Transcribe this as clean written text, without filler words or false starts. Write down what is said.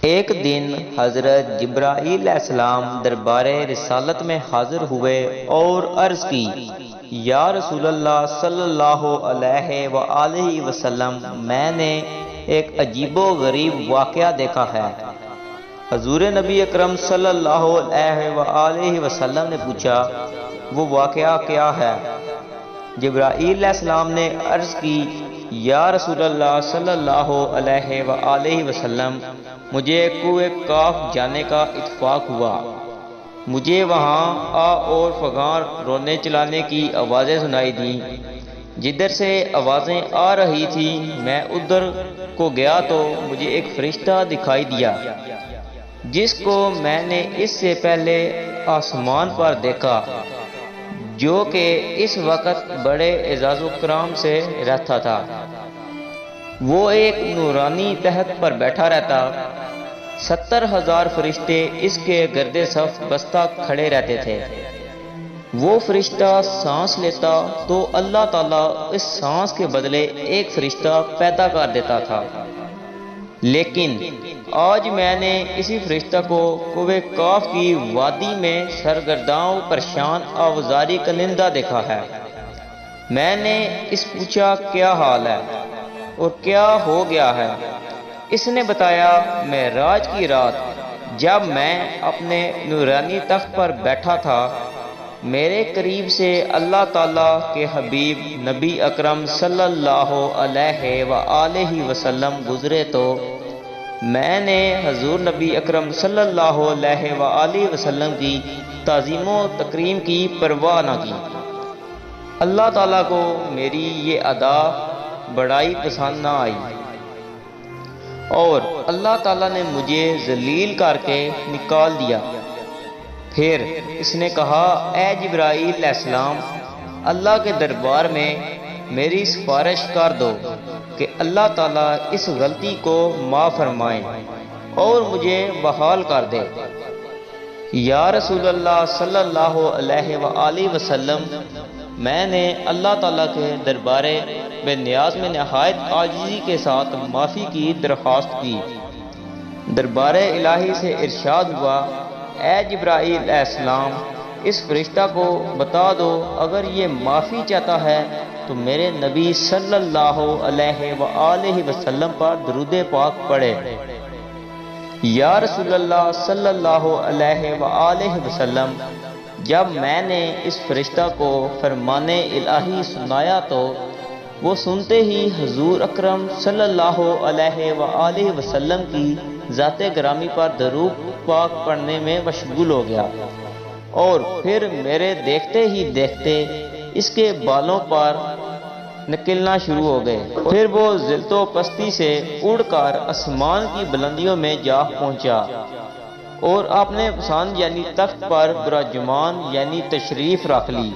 ایک دن حضرت جبرائیل علیہ السلام دربار رسالت میں حاضر ہوئے اور عرض کی، یا رسول اللہ صلی اللہ علیہ وآلہ وسلم، میں نے ایک عجیب و غریب واقعہ دیکھا ہے۔ حضور نبی اکرم صلی اللہ علیہ وآلہ وسلم نے پوچھا، وہ واقعہ کیا ہے؟ جبرائیل علیہ السلام نے عرض کی، یا رسول اللہ صلی اللہ علیہ وآلہ وسلم، مجھے کوہ کاف جانے کا اتفاق ہوا۔ مجھے وہاں آ اور فغاں رونے چلانے کی آوازیں سنائی دیں۔ جدھر سے آوازیں آ رہی تھیں میں ادھر کو گیا تو مجھے ایک فرشتہ دکھائی دیا جس کو میں نے اس سے پہلے آسمان پر دیکھا، جو کہ اس وقت بڑے اعزاز و کرام سے رہتا تھا۔ وہ ایک نورانی تخت پر بیٹھا رہتا، 70,000 فرشتے اس کے گرد صف بستہ کھڑے رہتے تھے۔ وہ فرشتہ سانس لیتا تو اللہ تعالیٰ اس سانس کے بدلے ایک فرشتہ پیدا کر دیتا تھا، لیکن آج میں نے اسی فرشتہ کو کوہ کاف کی وادی میں سرگرداں و پریشان آوازاری کنندہ دیکھا ہے۔ میں نے اس پوچھا، کیا حال ہے اور کیا ہو گیا ہے؟ اس نے بتایا، معراج کی رات جب میں اپنے نورانی تخت پر بیٹھا تھا، میرے قریب سے اللہ تعالیٰ کے حبیب نبی اکرم صلی اللہ علیہ وآلہ وسلم گزرے تو میں نے حضور نبی اکرم صلی اللہ علیہ وآلہ وسلم کی تعظیم و تکریم کی پرواہ نہ کی۔ اللہ تعالیٰ کو میری یہ ادا بڑائی پسند نہ آئی اور اللہ تعالیٰ نے مجھے ذلیل کر کے نکال دیا۔ پھر اس نے کہا، اے جبرائیل علیہ السلام، اللہ کے دربار میں میری سفارش کر دو کہ اللہ تعالیٰ اس غلطی کو معاف فرمائے اور مجھے بحال کر دے۔ یا رسول اللہ صلی اللہ علیہ وآلہ وسلم، میں نے اللہ تعالیٰ کے دربار بے نیاز میں نہایت عاجزی کے ساتھ معافی کی درخواست کی۔ دربار الہی سے ارشاد ہوا، اے جبرائیل علیہ السلام، اس فرشتہ کو بتا دو اگر یہ معافی چاہتا ہے تو میرے نبی صلی اللہ علیہ وآلہ وسلم پر درود پاک پڑھے۔ یا رسول اللہ صلی اللہ علیہ وآلہ وسلم، جب میں نے اس فرشتہ کو فرمان الہی سنایا تو وہ سنتے ہی حضور اکرم صلی اللہ علیہ وآلہ وسلم کی ذات گرامی پر درود پاک پڑھنے میں مشغول ہو گیا، اور پھر میرے دیکھتے ہی دیکھتے اس کے بالوں پر نکلنا شروع ہو گئے۔ پھر وہ ذلت و پستی سے اڑ کر آسمان کی بلندیوں میں جا پہنچا اور اپنے پسند یعنی تخت پر براجمان یعنی تشریف رکھ لی۔